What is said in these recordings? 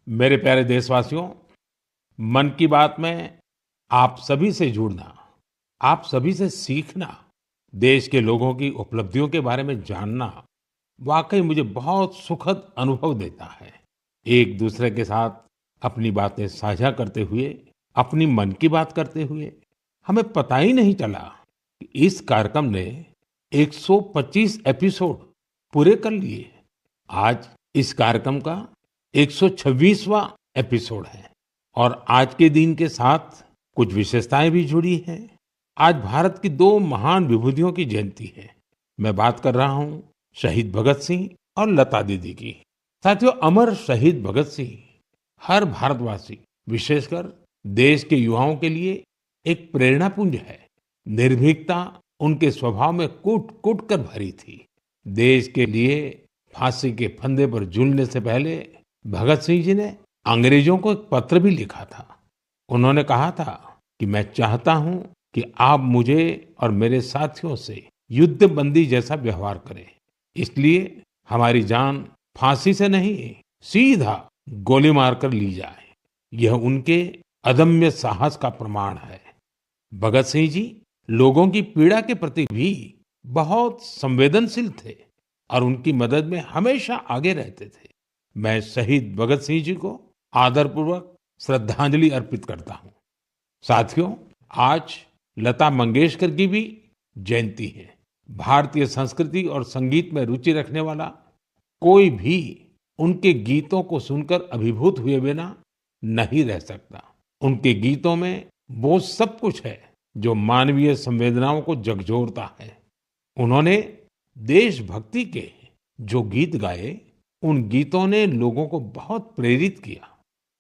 मेरे प्यारे देशवासियों, मन की बात में आप सभी से जुड़ना, आप सभी से सीखना, देश के लोगों की उपलब्धियों के बारे में जानना, वाकई मुझे बहुत सुखद अनुभव देता है। एक दूसरे के साथ अपनी बातें साझा करते हुए, अपनी मन की बात करते हुए, हमें पता ही नहीं चला कि इस कार्यक्रम ने 125 एपिसोड पूरे कर लिए। आज इस कार्यक्रम का 126वां एपिसोड है और आज के दिन के साथ कुछ विशेषताएं भी जुड़ी हैं। आज भारत की दो महान विभूतियों की जयंती है। मैं बात कर रहा हूं शहीद भगत सिंह और लता दीदी की। साथियों, अमर शहीद भगत सिंह हर भारतवासी, विशेषकर देश के युवाओं के लिए एक प्रेरणा पुंज है। निर्भीकता उनके स्वभाव में कूट कूट कर भरी थी। देश के लिए फांसी के फंदे पर झूलने से पहले भगत सिंह जी ने अंग्रेजों को एक पत्र भी लिखा था। उन्होंने कहा था कि मैं चाहता हूं कि आप मुझे और मेरे साथियों से युद्ध बंदी जैसा व्यवहार करें। इसलिए हमारी जान फांसी से नहीं, सीधा गोली मारकर ली जाए। यह उनके अदम्य साहस का प्रमाण है। भगत सिंह जी लोगों की पीड़ा के प्रति भी बहुत संवेदनशील थे और उनकी मदद में हमेशा आगे रहते थे। मैं शहीद भगत सिंह जी को आदरपूर्वक श्रद्धांजलि अर्पित करता हूं। साथियों, आज लता मंगेशकर की भी जयंती है। भारतीय संस्कृति और संगीत में रुचि रखने वाला कोई भी उनके गीतों को सुनकर अभिभूत हुए बिना नहीं रह सकता। उनके गीतों में वो सब कुछ है जो मानवीय संवेदनाओं को झकझोरता है। उन्होंने देशभक्ति के जो गीत गाए, उन गीतों ने लोगों को बहुत प्रेरित किया।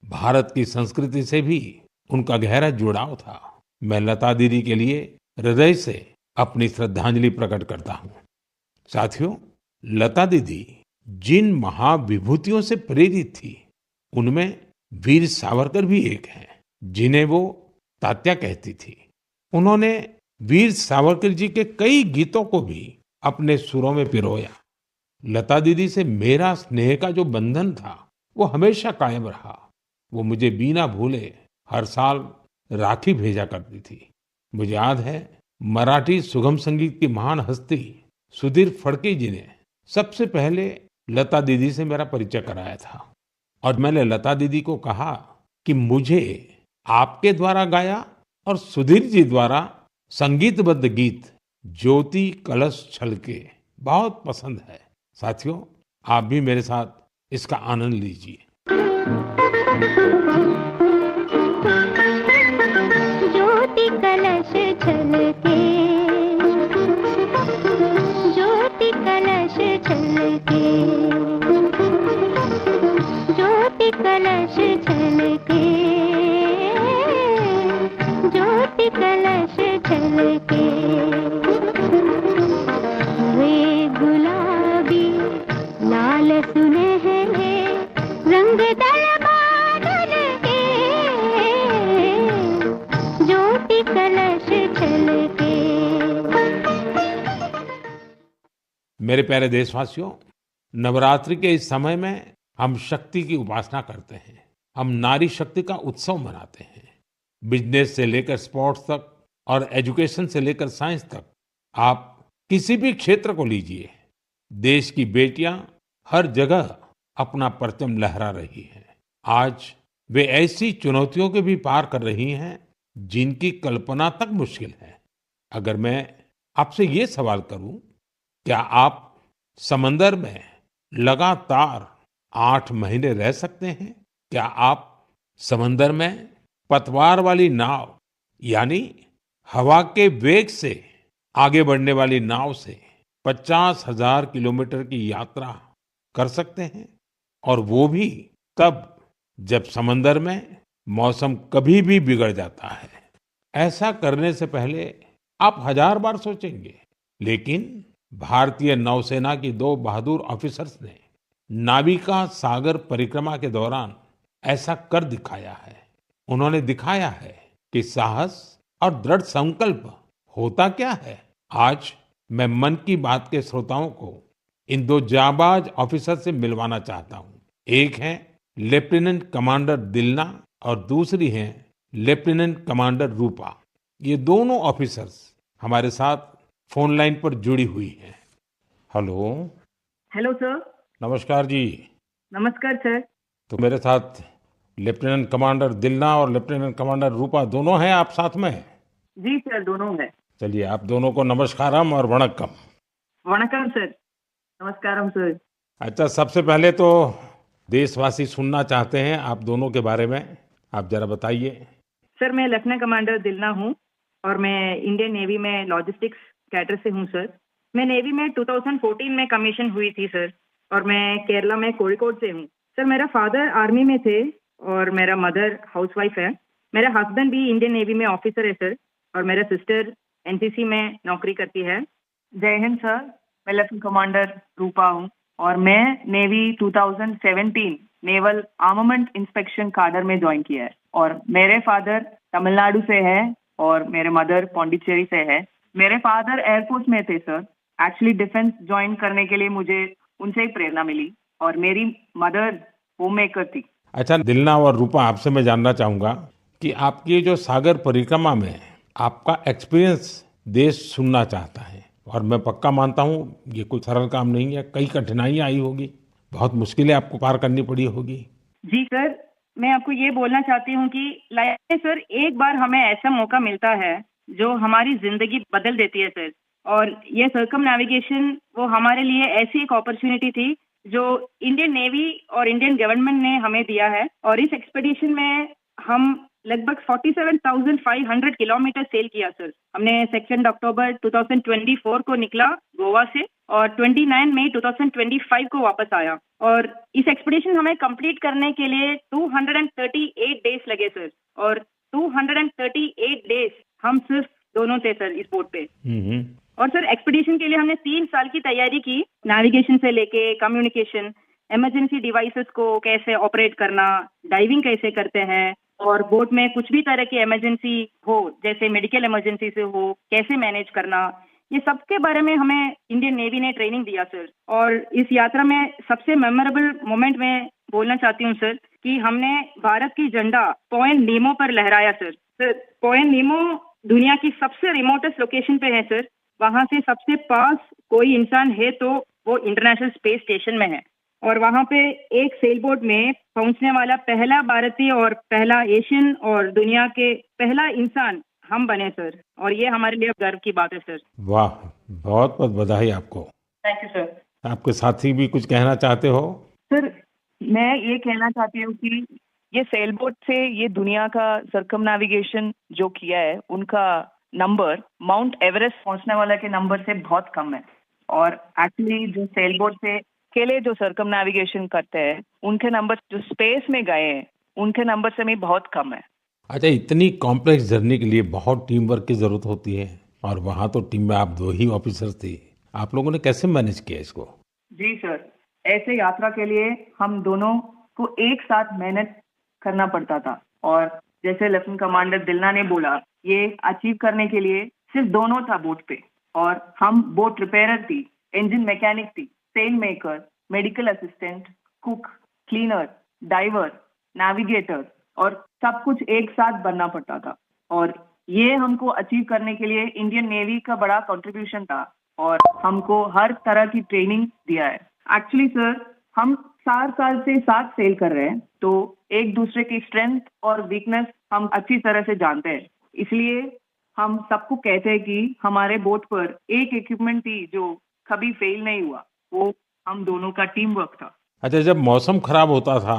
भारत की संस्कृति से भी उनका गहरा जुड़ाव था। मैं लता दीदी के लिए हृदय से अपनी श्रद्धांजलि प्रकट करता हूँ। साथियों, लता दीदी जिन महाविभूतियों से प्रेरित थी, उनमें वीर सावरकर भी एक हैं, जिन्हें वो तात्या कहती थी। उन्होंने वीर सावरकर जी के कई गीतों को भी अपने सुरों में पिरोया। लता दीदी से मेरा स्नेह का जो बंधन था, वो हमेशा कायम रहा। वो मुझे बिना भूले हर साल राखी भेजा करती थी। मुझे याद है, मराठी सुगम संगीत की महान हस्ती सुधीर फडके जी ने सबसे पहले लता दीदी से मेरा परिचय कराया था और मैंने लता दीदी को कहा कि मुझे आपके द्वारा गाया और सुधीर जी द्वारा संगीतबद्ध गीत ज्योति कलश छलके बहुत पसंद है। साथियों, आप भी मेरे साथ इसका आनंद लीजिए। ज्योति कलश छलके, ज्योति कलश छलके, ज्योति कलश छलके, ज्योति कलश छलके। वे गुलाबी लाल सुनहरे रंग दल बादल के, ज्योति कलश छलके। मेरे प्यारे देशवासियों, नवरात्रि के इस समय में हम शक्ति की उपासना करते हैं। हम नारी शक्ति का उत्सव मनाते हैं। बिजनेस से लेकर स्पोर्ट्स तक और एजुकेशन से लेकर साइंस तक, आप किसी भी क्षेत्र को लीजिए, देश की बेटियां हर जगह अपना परचम लहरा रही हैं। आज वे ऐसी चुनौतियों के भी पार कर रही हैं जिनकी कल्पना तक मुश्किल है। अगर मैं आपसे ये सवाल करूं, क्या आप समंदर में लगातार 8 महीने रह सकते हैं? क्या आप समंदर में पतवार वाली नाव, यानी हवा के वेग से आगे बढ़ने वाली नाव से 50,000 किलोमीटर की यात्रा कर सकते हैं? और वो भी तब जब समंदर में मौसम कभी भी बिगड़ जाता है। ऐसा करने से पहले आप 1000 बार सोचेंगे, लेकिन भारतीय नौसेना की 2 बहादुर ऑफिसर्स ने नाविका सागर परिक्रमा के दौरान ऐसा कर दिखाया है। उन्होंने दिखाया है कि साहस और दृढ़ संकल्प होता क्या है। आज मैं मन की बात के श्रोताओं को इन 2 जाबाज ऑफिसर से मिलवाना चाहता हूं। एक हैं लेफ्टिनेंट कमांडर दिलना और दूसरी हैं लेफ्टिनेंट कमांडर रूपा। ये दोनों ऑफिसर्स हमारे साथ फोन लाइन पर जुड़ी हुई हैं। हेलो। Hello sir. नमस्कार जी। नमस्कार सर। तो मेरे साथ लेफ्टिनेंट कमांडर दिलना और लेफ्टिनेंट कमांडर रूपा दोनों हैं आप साथ में? जी सर, दोनों हैं। चलिए आप दोनों को नमस्कारम और वणक्कम। वणक्कम सर। नमस्कारम सर। अच्छा, सबसे पहले तो देशवासी सुनना चाहते हैं आप दोनों के बारे में, आप जरा बताइए। सर मैं लेफ्टिनेंट कमांडर दिलना हूँ और मैं इंडियन नेवी में लॉजिस्टिक्स कैडर से हूँ सर। मैं नेवी में 2014 में कमीशन हुई थी सर और मैं केरला में कोझिकोड से हूँ। सर मेरा फादर आर्मी में थे और मेरा मदर हाउसवाइफ है। मेरा हस्बैंड भी इंडियन नेवी में ऑफिसर है सर और मेरा सिस्टर एनसीसी में नौकरी करती है। जय हिंद सर। मैं लेफ्टिनेंट कमांडर रूपा हूँ और मैं navy 2017 naval armament inspection cadre में ज्वाइन किया है और मेरे फादर तमिलनाडु से है और मेरे मदर पौंडीचेरी से है। मेरे फादर एयरफोर्स में थे सर। एक्चुअली डिफेंस ज्वाइन करने के लिए मुझे उनसे ही प्रेरणा मिली और मेरी मदर होम मेकर थी। अच्छा दिलना और रूपा, आपसे मैं जानना चाहूंगा कि आपकी जो सागर परिक्रमा में आपका एक्सपीरियंस देश सुनना चाहता है और मैं पक्का मानता हूँ ये कोई सरल काम नहीं है, कई कठिनाइयां आई होगी, बहुत मुश्किलें आपको पार करनी पड़ी होगी। जी सर, मैं आपको ये बोलना चाहती हूँ कि लाइफ में सर एक बार हमें ऐसा मौका मिलता है जो हमारी जिंदगी बदल देती है सर। और ये सर्कम नेविगेशन वो हमारे लिए ऐसी एक अपॉर्चुनिटी थी जो इंडियन नेवी और इंडियन गवर्नमेंट ने हमें दिया है। और इस एक्सपेडिशन में हम लगभग 47,500 किलोमीटर सेल किया सर। हमने 2 अक्टूबर 2024 को निकला गोवा से और 29 मई 2025 को वापस आया। और इस एक्सपेडिशन हमें कंप्लीट करने के लिए 238 डेज लगे सर। और 238 डेज हम सिर्फ दोनों थे सर इस बोट पे। और सर एक्सपेडिशन के लिए हमने 3 साल की तैयारी की, नेविगेशन से लेके कम्युनिकेशन, इमरजेंसी डिवाइसेस को कैसे ऑपरेट करना, डाइविंग कैसे करते हैं और बोट में कुछ भी तरह की इमरजेंसी हो जैसे मेडिकल इमरजेंसी से हो कैसे मैनेज करना, ये सब के बारे में हमें इंडियन नेवी ने ट्रेनिंग दिया सर। और इस यात्रा में सबसे मेमोरेबल मोमेंट में बोलना चाहती हूँ सर कि हमने भारत की झंडा पॉइंट नीमो पर लहराया सर। सर पॉइंट नीमो दुनिया की सबसे रिमोटेस्ट लोकेशन पे है सर। वहाँ से सबसे पास कोई इंसान है तो वो इंटरनेशनल स्पेस स्टेशन में है और वहाँ पे एक सेल बोट में पहुँचने वाला पहला भारतीय और पहला एशियन और दुनिया के पहला इंसान हम बने सर। और ये हमारे लिए गर्व की बात है सर। वाह, बहुत बहुत बधाई आपको। Thank you sir. आपके साथी भी कुछ कहना चाहते हो? सर मैं ये कहना चाहती हूँ कि ये सेल बोट से ये दुनिया का सर्कम नेविगेशन जो किया है उनका नंबर माउंट एवरेस्ट पहुंचने वाला के नंबर से बहुत कम है। और एक्चुअली जो सेल बोट से अकेले जो सर्कम नेविगेशन करते हैं उनके नंबर जो स्पेस में गए हैं उनके नंबर से भी बहुत कम है। अच्छा, इतनी कॉम्प्लेक्स जर्नी के लिए बहुत टीम वर्क की जरूरत होती है और वहाँ तो टीम में आप 2 ही ऑफिसर थे, आप लोगों ने कैसे मैनेज किया इसको? जी सर, ऐसे यात्रा के लिए हम दोनों को एक साथ मेहनत करना पड़ता था और जैसे लेफ्टिनेंट कमांडर दिलना ने बोला ये अचीव करने के लिए सिर्फ दोनों था बोट पे और हम बोट रिपेयरर थी, इंजन मैकेनिक थी, sail maker, medical assistant, cook, cleaner, diver, navigator और सब कुछ एक साथ बनना पड़ता था। और ये हमको अचीव करने के लिए इंडियन नेवी का बड़ा कंट्रीब्यूशन था और हमको हर तरह की ट्रेनिंग दिया है। एक्चुअली सर हम 4 साल से साथ सेल कर रहे हैं तो एक दूसरे की स्ट्रेंथ और वीकनेस हम अच्छी तरह से जानते हैं। इसलिए हम सबको कहते हैं कि हमारे बोट पर एक इक्विपमेंट थी जो कभी फेल नहीं हुआ, वो हम दोनों का टीम वर्क था। अच्छा, जब मौसम खराब होता था,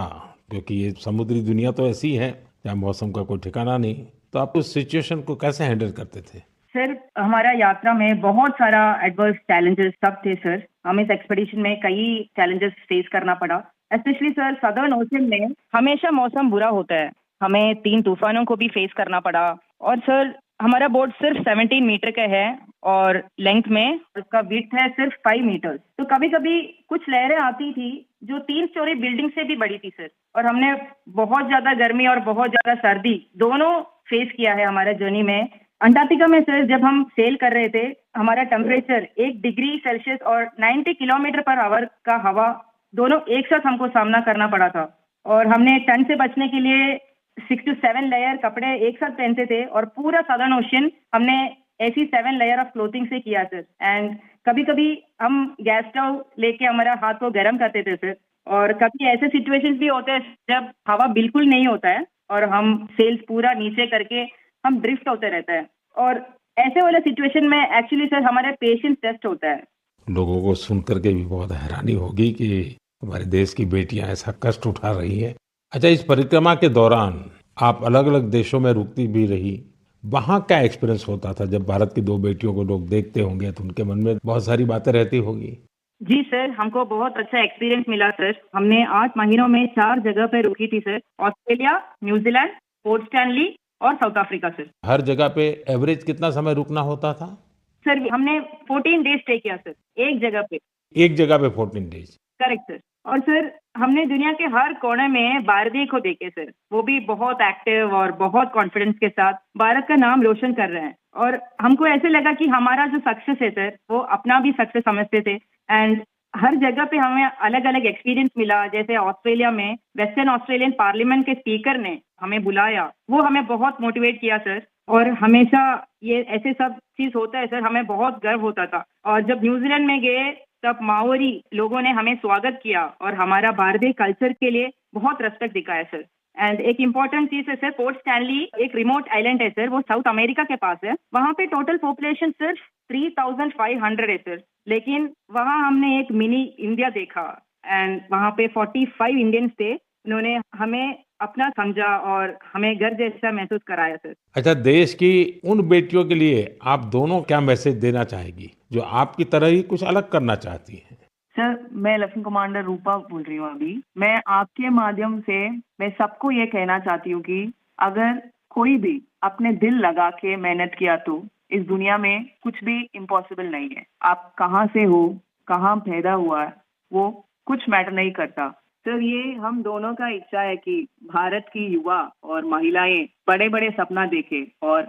क्योंकि ये समुद्री दुनिया तो ऐसी है जहाँ मौसम का कोई ठिकाना नहीं, तो आप उस सिचुएशन को कैसे हैंडल करते थे? सर हमारा यात्रा में बहुत सारा एडवर्स चैलेंजेस सब थे सर। हमें इस एक्सपेडिशन में कई चैलेंजेस फेस करना पड़ा। स्पेशली सर सदर्न ओशन में हमेशा मौसम बुरा होता है, हमें 3 तूफानों को भी फेस करना पड़ा। और सर हमारा बोट सिर्फ 17 मीटर का है और लेंथ में उसका विड्थ है सिर्फ 5 मीटर। तो कभी कभी कुछ लहरें आती थी जो 3 स्टोरी बिल्डिंग से भी बड़ी थी सर। और हमने बहुत ज्यादा गर्मी और बहुत ज्यादा सर्दी दोनों फेस किया है हमारे जर्नी में। अंटार्कटिका में सर जब हम सेल कर रहे थे हमारा टेम्परेचर 1 डिग्री सेल्सियस और 90 किलोमीटर पर आवर का हवा दोनों एक साथ हमको सामना करना पड़ा था। और हमने ठंड से बचने के लिए 6 to 7 लेयर कपड़े एक साथ पहनते थे और पूरा सदर्न ओशन हमने ऐसी 7 लेयर ऑफ क्लोथिंग से किया सर। एंड कभी कभी हम गैस स्टोव लेके हमारा हाथ को गर्म करते थे सर। और कभी ऐसे सिचुएशंस भी होते हैं जब हवा बिल्कुल नहीं होता है और हम सेल्स पूरा नीचे करके हम ड्रिफ्ट होते रहते हैं। और ऐसे वाले सिचुएशन में एक्चुअली सर हमारे पेशेंस टेस्ट होता है। लोगों को सुन करके भी बहुत हैरानी होगी कि हमारे देश की बेटियां ऐसा कष्ट उठा रही हैं। अच्छा, इस परिक्रमा के दौरान आप अलग-अलग देशों में रुकती भी रही। वहाँ क्या एक्सपीरियंस होता था जब भारत की 2 बेटियों को लोग देखते होंगे तो उनके मन में बहुत सारी बातें रहती होगी। जी सर, हमको बहुत अच्छा एक्सपीरियंस मिला सर। हमने 8 महीनों में 4 जगह पे रुकी थी sir. Australia, New Zealand, port Stanley और साउथ अफ्रीका सर। हर जगह पे एवरेज कितना समय रुकना होता था? सर हमने 14 डेज स्टे किया सर, एक जगह पे। एक जगह पे 14 डेज। Correct sir. और सर हमने दुनिया के हर कोने में भारतीय को देखे सर, वो भी बहुत एक्टिव और बहुत कॉन्फिडेंस के साथ भारत का नाम रोशन कर रहे हैं। और हमको ऐसे लगा कि हमारा जो सक्सेस है सर, वो अपना भी सक्सेस समझते थे। एंड हर जगह पे हमें अलग अलग एक्सपीरियंस मिला। जैसे ऑस्ट्रेलिया में वेस्टर्न ऑस्ट्रेलियन पार्लियामेंट के स्पीकर ने हमें बुलाया, वो हमें बहुत मोटिवेट किया सर। और हमेशा ये ऐसे सब चीज होता है सर, हमें बहुत गर्व होता था। और जब न्यूजीलैंड में गए तब माओरी लोगों ने हमें स्वागत किया और हमारा भारतीय कल्चर के लिए बहुत रेस्पेक्ट दिखाया सर। एंड एक इम्पॉर्टेंट चीज है सर, पोर्ट स्टैनली एक रिमोट आइलैंड है सर, वो साउथ अमेरिका के पास है। वहाँ पे टोटल पॉपुलेशन सिर्फ 3500 है सर, लेकिन वहाँ हमने एक मिनी इंडिया देखा। एंड वहाँ पे 45 इंडियंस थे। उन्होंने हमें अपना समझा और हमें घर जैसा महसूस कराया सर। अच्छा, देश की उन बेटियों के लिए आप दोनों क्या मैसेज देना चाहेगी जो आपकी तरह ही कुछ अलग करना चाहती हैं? सर, मैं लेफ्टिनेंट कमांडर रूपा बोल रही हूँ अभी। मैं आपके माध्यम से मैं सबको ये कहना चाहती हूँ कि अगर कोई भी अपने दिल लगा के मेहनत किया तो इस दुनिया में कुछ भी इम्पॉसिबल नहीं है। आप कहाँ से हो, कहाँ पैदा हुआ है, वो कुछ मैटर नहीं करता। सर, ये हम दोनों का इच्छा है कि भारत की युवा और महिलाएं बड़े बड़े सपना देखें और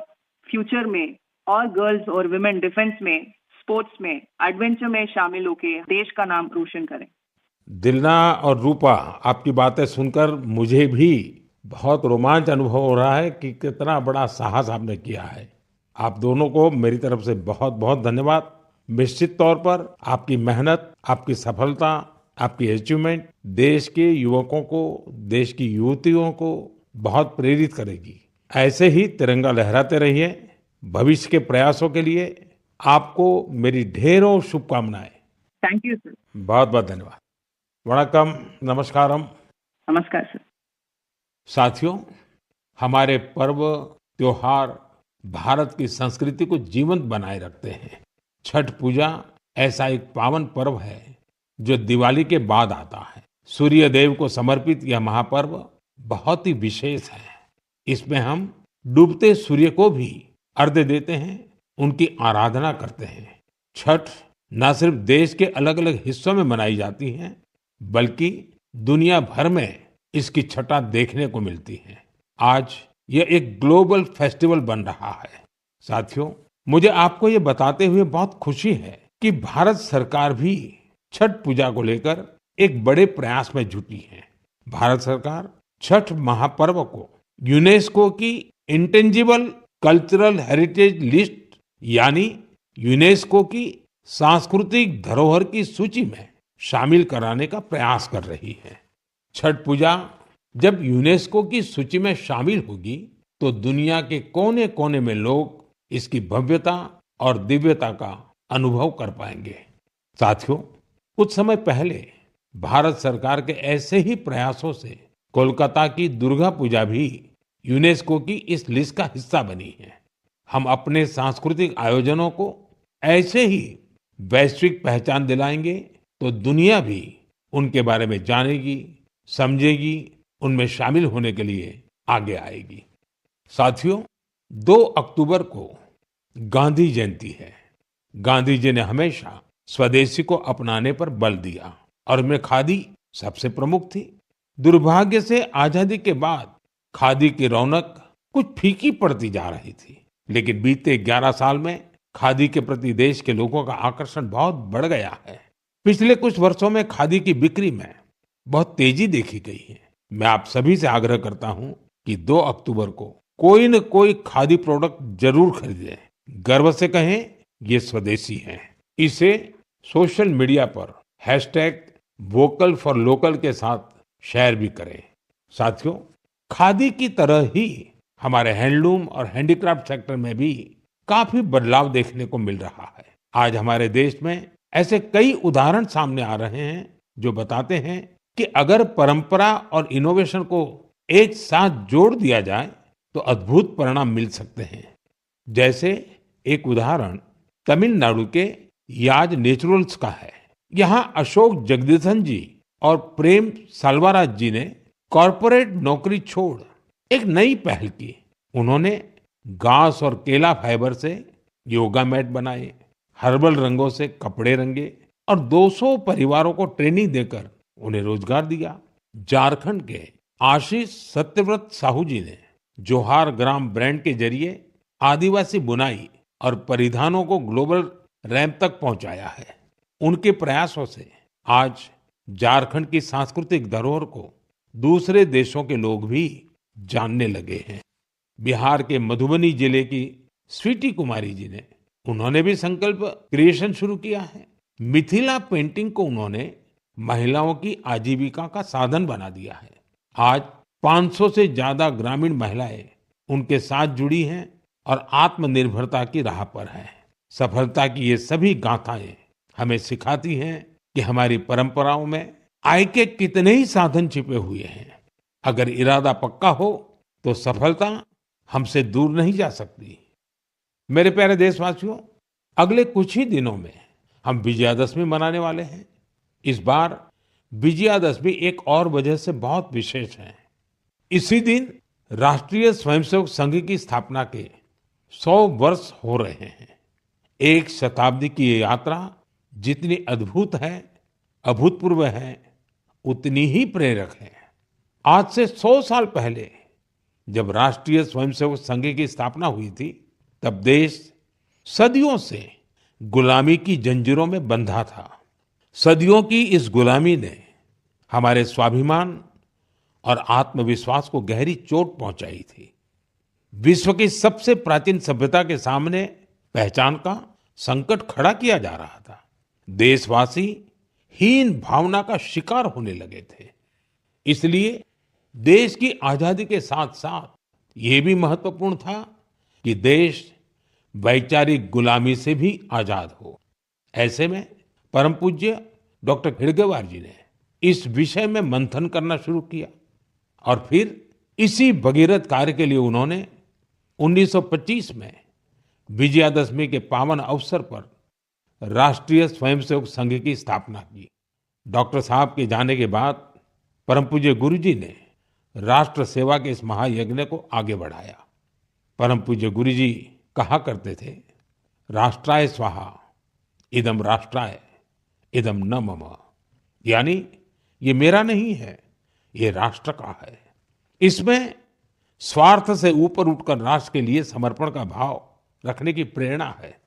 फ्यूचर में और गर्ल्स और वुमेन डिफेंस में, स्पोर्ट्स में, एडवेंचर में शामिल होकर देश का नाम रोशन करें। दिलना और रूपा, आपकी बातें सुनकर मुझे भी बहुत रोमांच अनुभव हो रहा है कि कितना बड़ा साहस आपने किया है। आप दोनों को मेरी तरफ से बहुत बहुत धन्यवाद। निश्चित तौर पर आपकी मेहनत, आपकी सफलता, आपकी अचीवमेंट देश के युवकों को, देश की युवतियों को बहुत प्रेरित करेगी। ऐसे ही तिरंगा लहराते रहिए। भविष्य के प्रयासों के लिए आपको मेरी ढेरों शुभकामनाएं। Thank you sir. बहुत बहुत धन्यवाद। वणक्कम, नमस्कारम। नमस्कार सर। साथियों, हमारे पर्व त्योहार भारत की संस्कृति को जीवंत बनाए रखते हैं। छठ पूजा ऐसा एक पावन पर्व है जो दिवाली के बाद आता है। सूर्य देव को समर्पित यह महापर्व बहुत ही विशेष है। इसमें हम डूबते सूर्य को भी अर्घ्य देते हैं, उनकी आराधना करते हैं। छठ न सिर्फ देश के अलग अलग हिस्सों में मनाई जाती है, बल्कि दुनिया भर में इसकी छठा देखने को मिलती है। आज यह एक ग्लोबल फेस्टिवल बन रहा है। साथियों, मुझे आपको ये बताते हुए बहुत खुशी है कि भारत सरकार भी छठ पूजा को लेकर एक बड़े प्रयास में जुटी है। भारत सरकार छठ महापर्व को यूनेस्को की इंटेंजिबल कल्चरल हेरिटेज लिस्ट यानी यूनेस्को की सांस्कृतिक धरोहर की सूची में शामिल कराने का प्रयास कर रही है। छठ पूजा जब यूनेस्को की सूची में शामिल होगी तो दुनिया के कोने कोने में लोग इसकी भव्यता और दिव्यता का अनुभव कर पाएंगे। साथियों, कुछ समय पहले भारत सरकार के ऐसे ही प्रयासों से कोलकाता की दुर्गा पूजा भी यूनेस्को की इस लिस्ट का हिस्सा बनी है। हम अपने सांस्कृतिक आयोजनों को ऐसे ही वैश्विक पहचान दिलाएंगे तो दुनिया भी उनके बारे में जानेगी, समझेगी, उनमें शामिल होने के लिए आगे आएगी। साथियों, 2 अक्टूबर को गांधी जयंती है। गांधी जी ने हमेशा स्वदेशी को अपनाने पर बल दिया और उनमें खादी सबसे प्रमुख थी। दुर्भाग्य से आजादी के बाद खादी की रौनक कुछ फीकी पड़ती जा रही थी, लेकिन बीते 11 साल में खादी के प्रति देश के लोगों का आकर्षण बहुत बढ़ गया है। पिछले कुछ वर्षों में खादी की बिक्री में बहुत तेजी देखी गई है। मैं आप सभी से आग्रह करता हूं कि 2 अक्टूबर को कोई न कोई खादी प्रोडक्ट जरूर खरीदें। गर्व से कहें, ये स्वदेशी है। इसे सोशल मीडिया पर हैशटैग वोकल फॉर लोकल के साथ शेयर भी करें। साथियों, खादी की तरह ही हमारे हैंडलूम और हैंडीक्राफ्ट सेक्टर में भी काफी बदलाव देखने को मिल रहा है। आज हमारे देश में ऐसे कई उदाहरण सामने आ रहे हैं जो बताते हैं कि अगर परंपरा और इनोवेशन को एक साथ जोड़ दिया जाए तो अद्भुत परिणाम मिल सकते हैं। जैसे एक उदाहरण तमिलनाडु के याज नेचुरल्स का है। यहाँ अशोक जगदीशन जी और प्रेम साल्वाराज जी ने कॉरपोरेट नौकरी छोड़ एक नई पहल की। उन्होंने घास और केला फाइबर से योगा मैट बनाए, हर्बल रंगों से कपड़े रंगे और 200 परिवारों को ट्रेनिंग देकर उन्हें रोजगार दिया। झारखंड के आशीष सत्यव्रत साहू जी ने जोहार ग्राम ब्रांड के जरिए आदिवासी बुनाई और परिधानों को ग्लोबल रैंप तक पहुंचाया है। उनके प्रयासों से आज झारखंड की सांस्कृतिक धरोहर को दूसरे देशों के लोग भी जानने लगे हैं। बिहार के मधुबनी जिले की स्वीटी कुमारी जी ने उन्होंने भी संकल्प क्रिएशन शुरू किया है। मिथिला पेंटिंग को उन्होंने महिलाओं की आजीविका का साधन बना दिया है। आज 500 से ज्यादा ग्रामीण महिलाएं उनके साथ जुड़ी हैं और आत्मनिर्भरता की राह पर हैं। सफलता की ये सभी गाथाएं हमें सिखाती हैं कि हमारी परंपराओं में आय के कितने ही साधन छिपे हुए हैं। अगर इरादा पक्का हो तो सफलता हमसे दूर नहीं जा सकती। मेरे प्यारे देशवासियों, अगले कुछ ही दिनों में हम विजयादशमी मनाने वाले हैं। इस बार विजयादशमी एक और वजह से बहुत विशेष है। इसी दिन राष्ट्रीय स्वयंसेवक संघ की स्थापना के 100 वर्ष हो रहे हैं। एक शताब्दी की ये यात्रा जितनी अद्भुत है, अभूतपूर्व है, उतनी ही प्रेरक है। आज से 100 साल पहले जब राष्ट्रीय स्वयंसेवक संघ की स्थापना हुई थी, तब देश सदियों से गुलामी की जंजीरों में बंधा था। सदियों की इस गुलामी ने हमारे स्वाभिमान और आत्मविश्वास को गहरी चोट पहुंचाई थी। विश्व की सबसे प्राचीन सभ्यता के सामने पहचान का संकट खड़ा किया जा रहा था। देशवासी हीन भावना का शिकार होने लगे थे। इसलिए देश की आजादी के साथ साथ ये भी महत्वपूर्ण था कि देश वैचारिक गुलामी से भी आजाद हो। ऐसे में परम पूज्य डॉक्टर हेडगेवार जी ने इस विषय में मंथन करना शुरू किया और फिर इसी भगीरथ कार्य के लिए उन्होंने 1925 में विजयादशमी के पावन अवसर पर राष्ट्रीय स्वयंसेवक संघ की स्थापना की। डॉक्टर साहब के जाने के बाद परम पूज्य गुरु जी ने राष्ट्र सेवा के इस महायज्ञ को आगे बढ़ाया। परम पूज्य गुरु जी कहा करते थे, राष्ट्राय स्वाहा इदम राष्ट्राय इदम न मम। यानी ये मेरा नहीं है, ये राष्ट्र का है। इसमें स्वार्थ से ऊपर उठकर राष्ट्र के लिए समर्पण का भाव रखने की प्रेरणा है।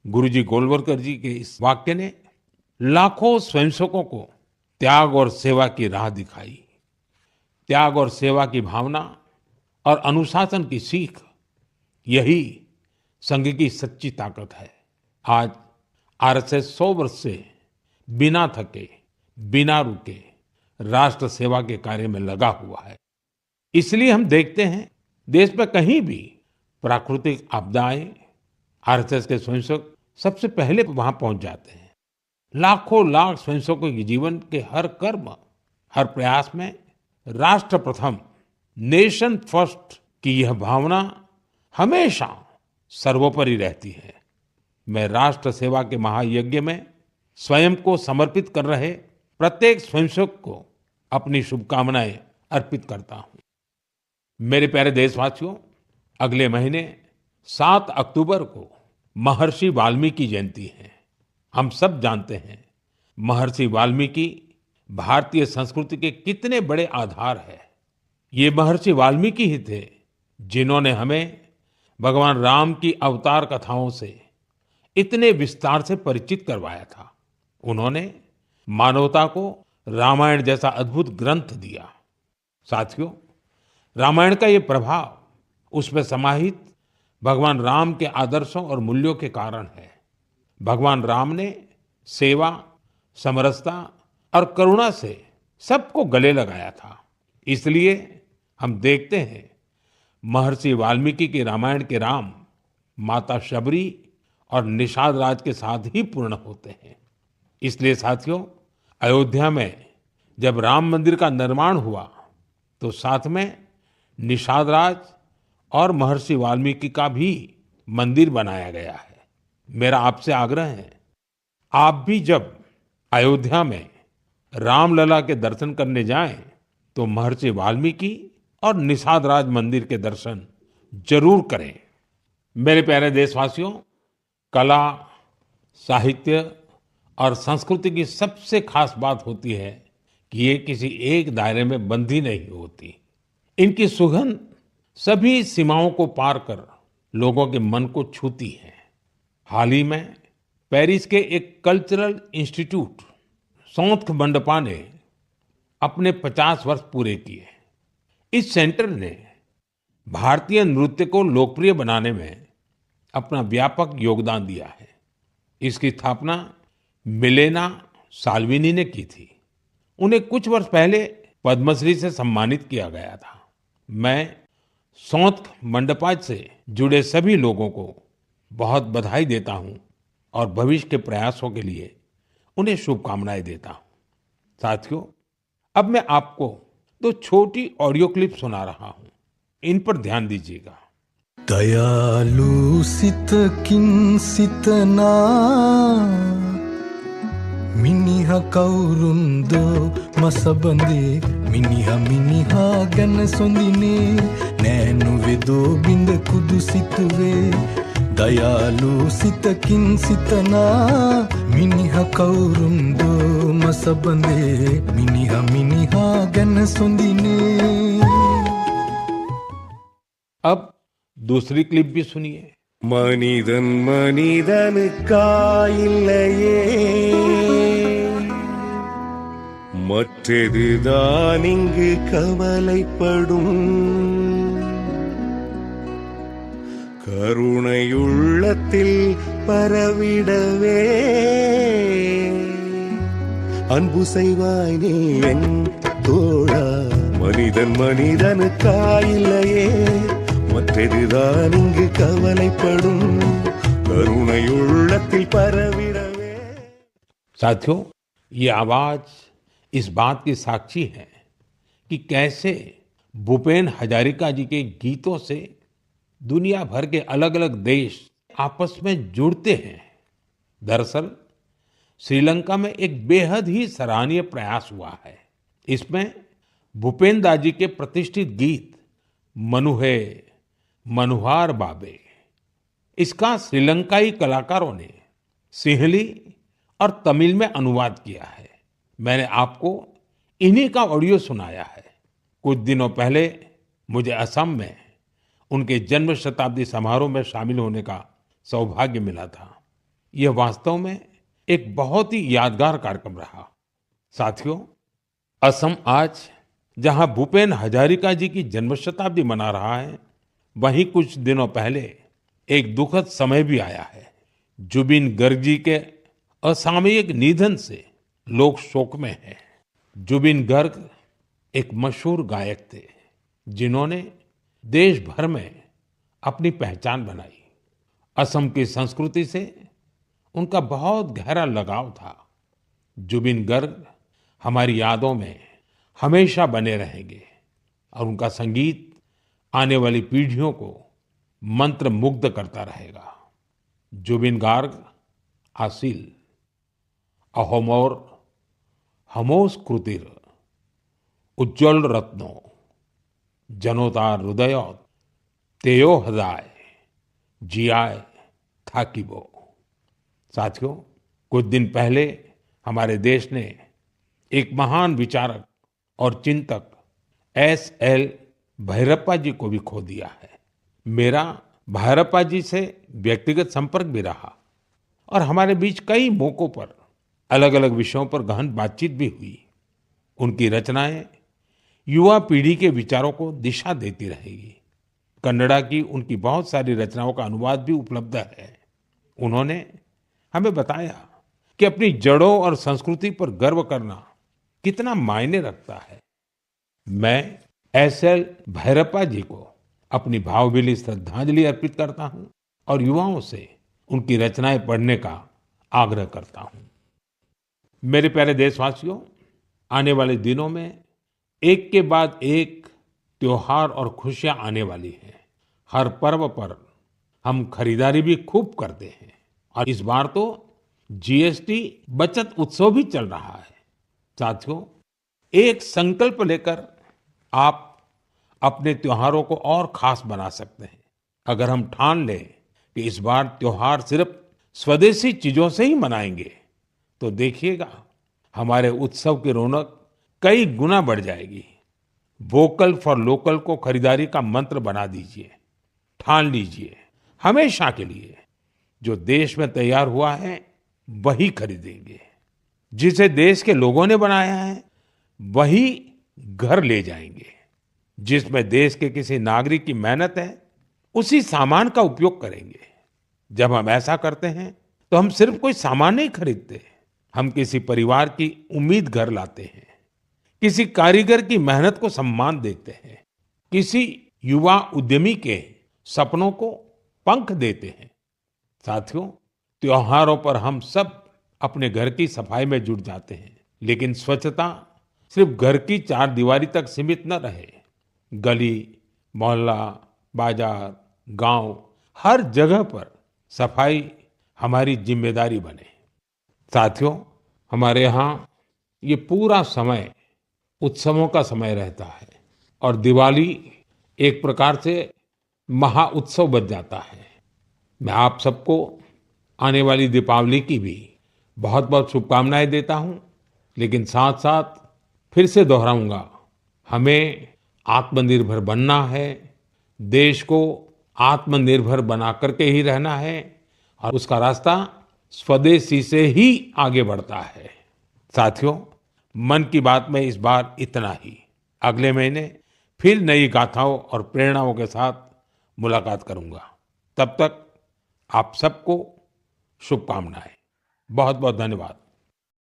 गुरुजी गोलवलकर जी के इस वाक्य ने लाखों स्वयंसेवकों को त्याग और सेवा की राह दिखाई। त्याग और सेवा की भावना और अनुशासन की सीख, यही संघ की सच्ची ताकत है। आज आरएसएस 100 वर्ष से बिना थके, बिना रुके राष्ट्र सेवा के कार्य में लगा हुआ है। इसलिए हम देखते हैं देश में कहीं भी प्राकृतिक आपदाएं, आरएसएस के स्वयंसेवक सबसे पहले वहां पहुंच जाते हैं। लाखों लाख स्वयंसेवकों के जीवन के हर कर्म, हर प्रयास में राष्ट्र प्रथम, नेशन फर्स्ट की यह भावना हमेशा सर्वोपरि रहती है। मैं राष्ट्र सेवा के महायज्ञ में स्वयं को समर्पित कर रहे प्रत्येक स्वयंसेवक को अपनी शुभकामनाएं अर्पित करता हूं। मेरे प्यारे देशवासियों, अगले महीने 7 अक्टूबर को महर्षि वाल्मीकि जयंती है। हम सब जानते हैं महर्षि वाल्मीकि भारतीय संस्कृति के कितने बड़े आधार है। ये महर्षि वाल्मीकि ही थे जिन्होंने हमें भगवान राम की अवतार कथाओं से इतने विस्तार से परिचित करवाया था। उन्होंने मानवता को रामायण जैसा अद्भुत ग्रंथ दिया। साथियों, रामायण का ये प्रभाव उसमें समाहित भगवान राम के आदर्शों और मूल्यों के कारण है। भगवान राम ने सेवा, समरसता और करुणा से सबको गले लगाया था। इसलिए हम देखते हैं महर्षि वाल्मीकि के रामायण के राम माता शबरी और निषाद राज के साथ ही पूर्ण होते हैं। इसलिए साथियों, अयोध्या में जब राम मंदिर का निर्माण हुआ तो साथ में निषाद राज और महर्षि वाल्मीकि का भी मंदिर बनाया गया है। मेरा आपसे आग्रह है, आप भी जब अयोध्या में रामलला के दर्शन करने जाएं तो महर्षि वाल्मीकि और निषाद राज मंदिर के दर्शन जरूर करें। मेरे प्यारे देशवासियों, कला, साहित्य और संस्कृति की सबसे खास बात होती है कि ये किसी एक दायरे में बंधी नहीं होती। इनकी सुगंध सभी सीमाओं को पार कर लोगों के मन को छूती है। हाल ही में पेरिस के एक कल्चरल इंस्टीट्यूट सौंथ मंडपा ने अपने 50 वर्ष पूरे किए। इस सेंटर ने भारतीय नृत्य को लोकप्रिय बनाने में अपना व्यापक योगदान दिया है। इसकी स्थापना मिलेना साल्विनी ने की थी। उन्हें कुछ वर्ष पहले पद्मश्री से सम्मानित किया गया था। मैं सौंथ मंडपा से जुड़े सभी लोगों को बहुत बधाई देता हूं और भविष्य के प्रयासों के लिए उन्हें शुभकामनाएं देता हूं। साथियों, अब मैं आपको 2 छोटी ऑडियो क्लिप सुना रहा हूं। इन पर ध्यान दीजिएगा। दयालु सित किंसितना मिनिहा कौरुंदो मसबंदे मिनिहा गन सोंदिने नैनु वेदो बिंद कुदुसितुवे दयालु सित किंसितना मिनिहा कौरुंदो मसबंदे मिनिहा गन सोंदिने। अब दूसरी क्लिप भी सुनिए। மனிதன் மனிதனுக்காயில்லையே மற்றதுதான் இங்கு கவலைப்படும் கருணையுள்ளத்தில் பரவிடவே அன்பு செய்வாய் நீ என் தோழா மனிதன் மனிதனுக்காயில்லையே மற்றதுதான் இங்கு கவலைப்படும் கருணையுள்ளத்தில் பரவிடவே। साथियों, ये आवाज इस बात की साक्षी है कि कैसे भूपेन हजारिका जी के गीतों से दुनिया भर के अलग अलग देश आपस में जुड़ते हैं। दरअसल श्रीलंका में एक बेहद ही सराहनीय प्रयास हुआ है। इसमें भूपेन दा जी के प्रतिष्ठित गीत मनुहे मनुहार बाबे, इसका श्रीलंकाई कलाकारों ने सिंहली और तमिल में अनुवाद किया है। मैंने आपको इन्हीं का ऑडियो सुनाया है। कुछ दिनों पहले मुझे असम में उनके जन्म शताब्दी समारोह में शामिल होने का सौभाग्य मिला था। यह वास्तव में एक बहुत ही यादगार कार्यक्रम रहा। साथियों, असम आज जहां भूपेन हजारिका जी की जन्म शताब्दी मना रहा है, वहीं कुछ दिनों पहले एक दुखद समय भी आया है। जुबिन गर्ग जी के असामयिक निधन से लोग शोक में हैं। जुबिन गर्ग एक मशहूर गायक थे जिन्होंने देश भर में अपनी पहचान बनाई। असम की संस्कृति से उनका बहुत गहरा लगाव था। जुबिन गर्ग हमारी यादों में हमेशा बने रहेंगे और उनका संगीत आने वाली पीढ़ियों को मंत्रमुग्ध करता रहेगा। जुबिन गार्ग आसिल अहोमोर हमोस कृतिर उज्जवल रत्नो जनोतार हृदय तेयो हृदय जियाय थाकिबो। साथियों, कुछ दिन पहले हमारे देश ने एक महान विचारक और चिंतक S.L. भैरप्पा जी को भी खो दिया है। मेरा भैरप्पा जी से व्यक्तिगत संपर्क भी रहा और हमारे बीच कई मौकों पर अलग अलग विषयों पर गहन बातचीत भी हुई। उनकी रचनाएं युवा पीढ़ी के विचारों को दिशा देती रहेगी। कन्नड़ा की उनकी बहुत सारी रचनाओं का अनुवाद भी उपलब्ध है। उन्होंने हमें बताया कि अपनी जड़ों और संस्कृति पर गर्व करना कितना मायने रखता है। मैं एसएल भैरप्पा जी को अपनी भावभीनी श्रद्धांजलि अर्पित करता हूं और युवाओं से उनकी रचनाएं पढ़ने का आग्रह करता हूं। मेरे प्यारे देशवासियों, आने वाले दिनों में एक के बाद एक त्योहार और खुशियां आने वाली हैं। हर पर्व पर हम खरीदारी भी खूब करते हैं और इस बार तो जीएसटी बचत उत्सव भी चल रहा है। साथियों, एक संकल्प लेकर आप अपने त्योहारों को और खास बना सकते हैं। अगर हम ठान लें कि इस बार त्योहार सिर्फ स्वदेशी चीजों से ही मनाएंगे, तो देखिएगा हमारे उत्सव की रौनक कई गुना बढ़ जाएगी। वोकल फॉर लोकल को खरीदारी का मंत्र बना दीजिए। ठान लीजिए, हमेशा के लिए जो देश में तैयार हुआ है वही खरीदेंगे। जिसे देश के लोगों ने बनाया है वही घर ले जाएंगे। जिसमें देश के किसी नागरिक की मेहनत है उसी सामान का उपयोग करेंगे। जब हम ऐसा करते हैं तो हम सिर्फ कोई सामान नहीं खरीदते, हम किसी परिवार की उम्मीद घर लाते हैं, किसी कारीगर की मेहनत को सम्मान देते हैं, किसी युवा उद्यमी के सपनों को पंख देते हैं। साथियों, त्योहारों पर हम सब अपने घर की सफाई में जुट जाते हैं, लेकिन स्वच्छता सिर्फ घर की चार दीवारी तक सीमित न रहे। गली, मोहल्ला, बाजार, गांव, हर जगह पर सफाई हमारी जिम्मेदारी बने। साथियों, हमारे यहाँ ये पूरा समय उत्सवों का समय रहता है और दिवाली एक प्रकार से महा उत्सव बन जाता है। मैं आप सबको आने वाली दीपावली की भी बहुत बहुत शुभकामनाएं देता हूं, लेकिन साथ साथ फिर से दोहराऊंगा, हमें आत्मनिर्भर बनना है, देश को आत्मनिर्भर बना करके ही रहना है और उसका रास्ता स्वदेशी से ही आगे बढ़ता है। साथियों, मन की बात में इस बार इतना ही। अगले महीने फिर नई गाथाओं और प्रेरणाओं के साथ मुलाकात करूंगा। तब तक आप सबको शुभकामनाएं। बहुत बहुत धन्यवाद।